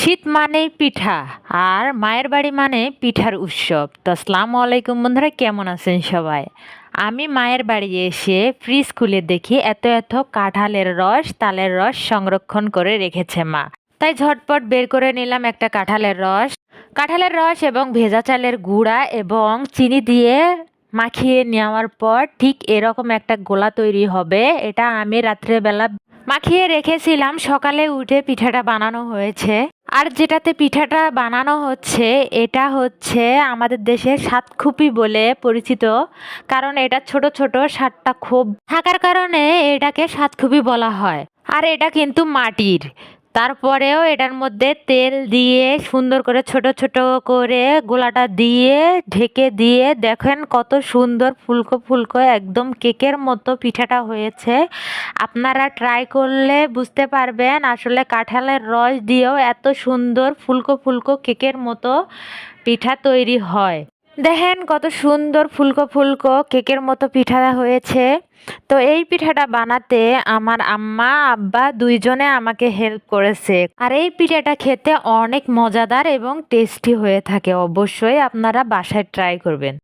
শীত মানেই পিঠা আর মায়ের বাড়ি মানে পিঠার উৎসব। তো আসসালামু আলাইকুম বন্ধুরা, কেমন আছেন সবাই? আমি মায়ের বাড়ি এসে ফ্রিজ খুলে দেখি এত এত কাঁঠালের রস, তালের রস সংরক্ষণ করে রেখেছে মা। তাই ঝটপট বের করে নিলাম একটা কাঁঠালের রস এবং ভেজা চালের গুঁড়া এবং চিনি দিয়ে মাখিয়ে নেওয়ার পর ঠিক এরকম একটা গোলা তৈরি হবে। এটা আমি রাত্রেবেলা মাখিয়ে রেখেছিলাম, সকালে উঠে পিঠাটা বানানো হয়েছে। আর যেটাতে পিঠাটা বানানো হচ্ছে এটা হচ্ছে আমাদের দেশে সাতখুপি বলে পরিচিত, কারণ এটা ছোট ছোট সাতটা খোপ থাকার কারণে এটাকে সাতখুপি বলা হয়। আর এটা কিন্তু মাটির, তারপরেও এটার মধ্যে তেল দিয়ে সুন্দর করে ছোট ছোট করে গোলাটা দিয়ে ঢেকে দিয়ে দেখেন কত সুন্দর ফুলকো ফুলকো একদম কেকের মতো পিঠাটা হয়েছে। আপনারা ট্রাই করলে বুঝতে পারবেন আসলে কাঁঠালের রস দিয়েও এত সুন্দর ফুলকো ফুলকো কেকের মতো পিঠা তৈরি হয়। দেখেন কত সুন্দর ফুলকো ফুলকো কেকের মতো পিঠা হয়েছে। তো এই পিঠাটা বানাতে আমার আম্মা আব্বা দুইজনে আমাকে হেল্প করেছে। আর এই পিঠাটা খেতে অনেক মজাদার এবং টেস্টি হয়ে থাকে। অবশ্যই আপনারা বাসায় ট্রাই করবেন।